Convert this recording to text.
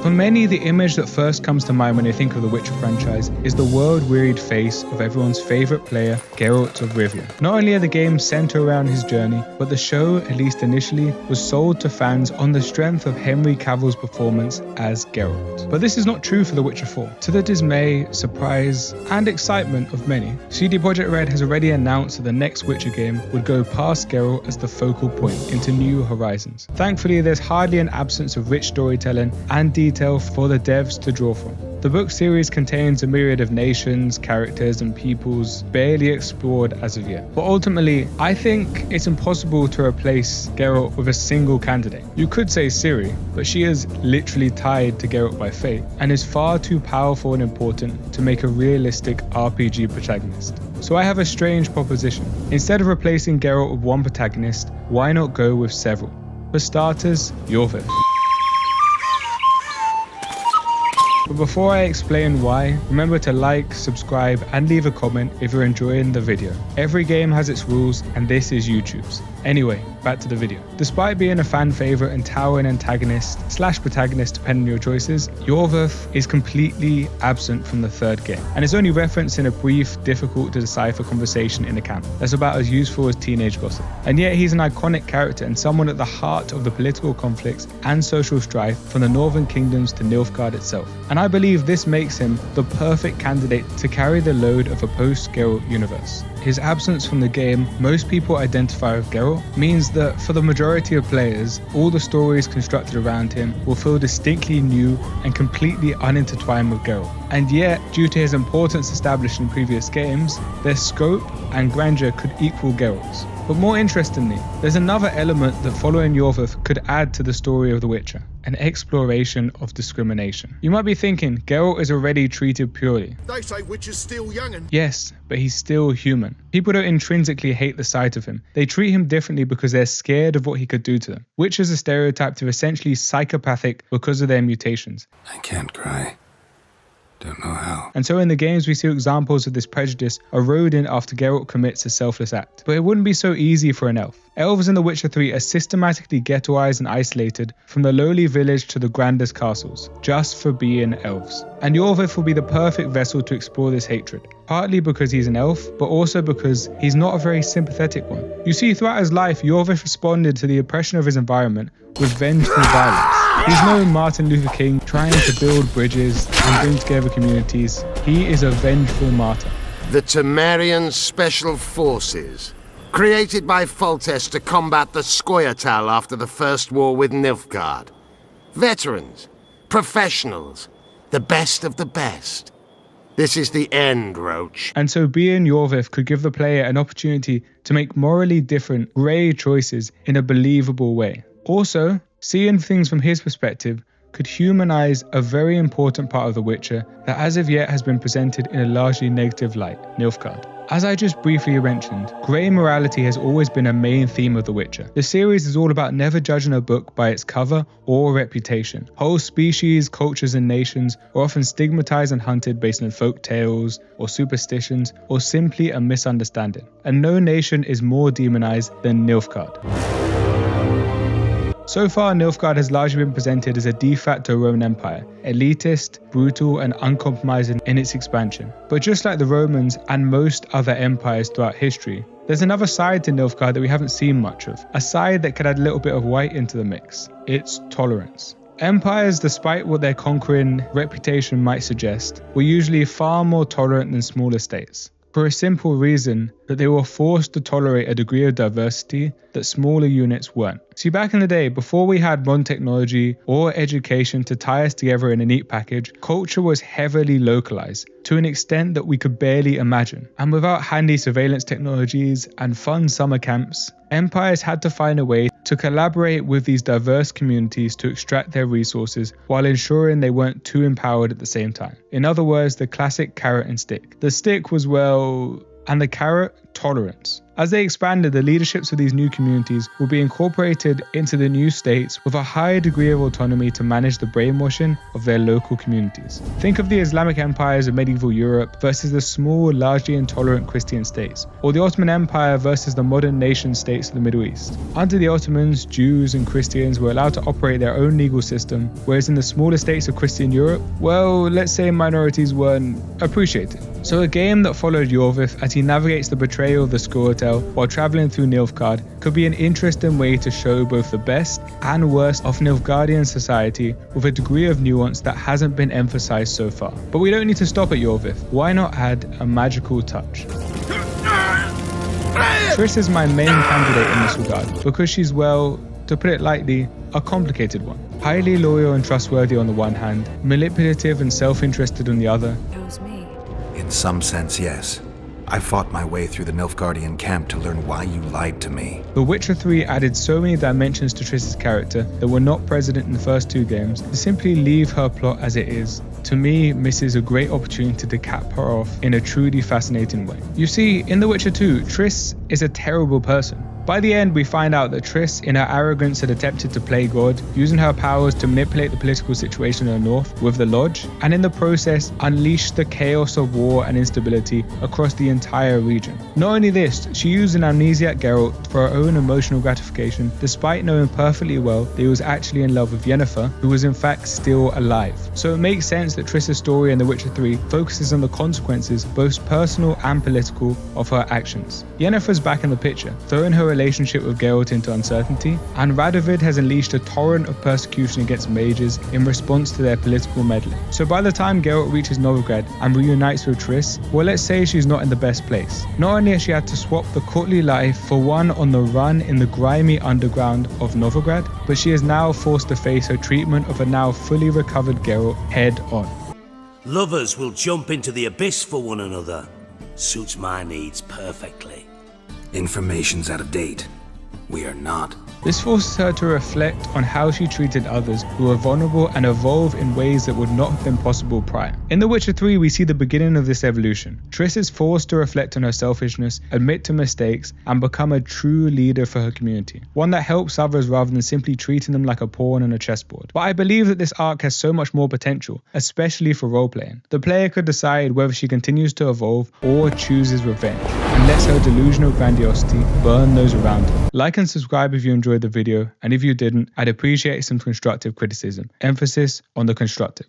For many, the image that first comes to mind when they think of the Witcher franchise is the world-wearied face of everyone's favourite player, Geralt of Rivia. Not only are the games centre around his journey, but the show, at least initially, was sold to fans on the strength of Henry Cavill's performance as Geralt. But this is not true for The Witcher 4. To the dismay, surprise, and excitement of many, CD Projekt Red has already announced that the next Witcher game would go past Geralt as the focal point into new horizons. Thankfully, there's hardly an absence of rich storytelling and detail for the devs to draw from. The book series contains a myriad of nations, characters, and peoples barely explored as of yet. But ultimately, I think it's impossible to replace Geralt with a single candidate. You could say Ciri, but she is literally tied to Geralt by fate, and is far too powerful and important to make a realistic RPG protagonist. So I have a strange proposition. Instead of replacing Geralt with one protagonist, why not go with several? For starters, Iorveth. But before I explain why, remember to like, subscribe, and leave a comment if you're enjoying the video. Every game has its rules, and this is YouTube's. Anyway, back to the video. Despite being a fan favourite and towering antagonist / protagonist depending on your choices, Iorveth is completely absent from the third game, and is only referenced in a brief, difficult to decipher conversation in the camp that's about as useful as teenage gossip. And yet he's an iconic character and someone at the heart of the political conflicts and social strife from the northern kingdoms to Nilfgaard itself. And I believe this makes him the perfect candidate to carry the load of a post-Geralt universe. His absence from the game most people identify with Geralt means that for the majority of players, all the stories constructed around him will feel distinctly new and completely unintertwined with Geralt. And yet, due to his importance established in previous games, their scope and grandeur could equal Geralt's. But more interestingly, there's another element that following Iorveth could add to the story of The Witcher: an exploration of discrimination. You might be thinking, Geralt is already treated purely. They say Witcher's still youngin'. Yes, but he's still human. People don't intrinsically hate the sight of him. They treat him differently because they're scared of what he could do to them. Witchers are stereotyped to essentially psychopathic because of their mutations. I can't cry. Don't know how. And so in the games we see examples of this prejudice eroding after Geralt commits a selfless act. But it wouldn't be so easy for an elf. Elves in The Witcher 3 are systematically ghettoized and isolated from the lowly village to the grandest castles, just for being elves. And Iorveth will be the perfect vessel to explore this hatred, partly because he's an elf, but also because he's not a very sympathetic one. You see, throughout his life, Iorveth responded to the oppression of his environment with vengeful violence. He's no Martin Luther King trying to build bridges and bring together communities. He is a vengeful martyr. The Temerian Special Forces, created by Foltest to combat the Scoia'tael after the First War with Nilfgaard. Veterans, professionals, the best of the best. This is the end, Roach. And so being Iorveth could give the player an opportunity to make morally different, grey choices in a believable way. Also, seeing things from his perspective could humanize a very important part of The Witcher that as of yet has been presented in a largely negative light, Nilfgaard. As I just briefly mentioned, grey morality has always been a main theme of The Witcher. The series is all about never judging a book by its cover or reputation. Whole species, cultures and nations are often stigmatized and hunted based on folk tales or superstitions or simply a misunderstanding. And no nation is more demonized than Nilfgaard. So far, Nilfgaard has largely been presented as a de facto Roman Empire, elitist, brutal and uncompromising in its expansion. But just like the Romans and most other empires throughout history, there's another side to Nilfgaard that we haven't seen much of, a side that could add a little bit of white into the mix. It's tolerance. Empires, despite what their conquering reputation might suggest, were usually far more tolerant than smaller states. For a simple reason that they were forced to tolerate a degree of diversity that smaller units weren't. See, back in the day, before we had modern technology or education to tie us together in a neat package, culture was heavily localized to an extent that we could barely imagine. And without handy surveillance technologies and fun summer camps, empires had to find a way to collaborate with these diverse communities to extract their resources while ensuring they weren't too empowered at the same time. In other words, the classic carrot and stick. The stick was, well, and the carrot, tolerance. As they expanded, the leaderships of these new communities will be incorporated into the new states with a higher degree of autonomy to manage the brainwashing of their local communities. Think of the Islamic empires of medieval Europe versus the small, largely intolerant Christian states, or the Ottoman Empire versus the modern nation states of the Middle East. Under the Ottomans, Jews and Christians were allowed to operate their own legal system, whereas in the smaller states of Christian Europe, well, let's say minorities weren't appreciated. So a game that followed Iorveth as he navigates the betrayal of the Scoia'tael while travelling through Nilfgaard could be an interesting way to show both the best and worst of Nilfgaardian society with a degree of nuance that hasn't been emphasised so far. But we don't need to stop at Iorveth. Why not add a magical touch? Triss is my main candidate in this regard because she's, well, to put it lightly, a complicated one. Highly loyal and trustworthy on the one hand, manipulative and self-interested on the other. It was me. In some sense, yes. I fought my way through the Nilfgaardian camp to learn why you lied to me. The Witcher 3 added so many dimensions to Triss's character that were not present in the first two games. To simply leave her plot as it is, to me, misses a great opportunity to cap her off in a truly fascinating way. You see, in The Witcher 2, Triss is a terrible person. By the end, we find out that Triss, in her arrogance, had attempted to play God, using her powers to manipulate the political situation in the north with the Lodge, and in the process, unleashed the chaos of war and instability across the entire region. Not only this, she used an amnesiac Geralt for her own emotional gratification, despite knowing perfectly well that he was actually in love with Yennefer, who was in fact still alive. So it makes sense that Triss's story in The Witcher 3 focuses on the consequences, both personal and political, of her actions. Yennefer's back in the picture, throwing her relationship with Geralt into uncertainty, and Radovid has unleashed a torrent of persecution against mages in response to their political meddling. So by the time Geralt reaches Novigrad and reunites with Triss, well, let's say she's not in the best place. Not only has she had to swap the courtly life for one on the run in the grimy underground of Novigrad, but she is now forced to face her treatment of a now fully recovered Geralt head on. Lovers will jump into the abyss for one another. Suits my needs perfectly. Information's out of date. We are not. This forces her to reflect on how she treated others who were vulnerable and evolve in ways that would not have been possible prior. In The Witcher 3, we see the beginning of this evolution. Triss is forced to reflect on her selfishness, admit to mistakes, and become a true leader for her community. One that helps others rather than simply treating them like a pawn on a chessboard. But I believe that this arc has so much more potential, especially for role-playing. The player could decide whether she continues to evolve or chooses revenge, and lets her delusional grandiosity burn those around her. Like and subscribe if you enjoyed the video, and if you didn't, I'd appreciate some constructive criticism. Emphasis on the constructive.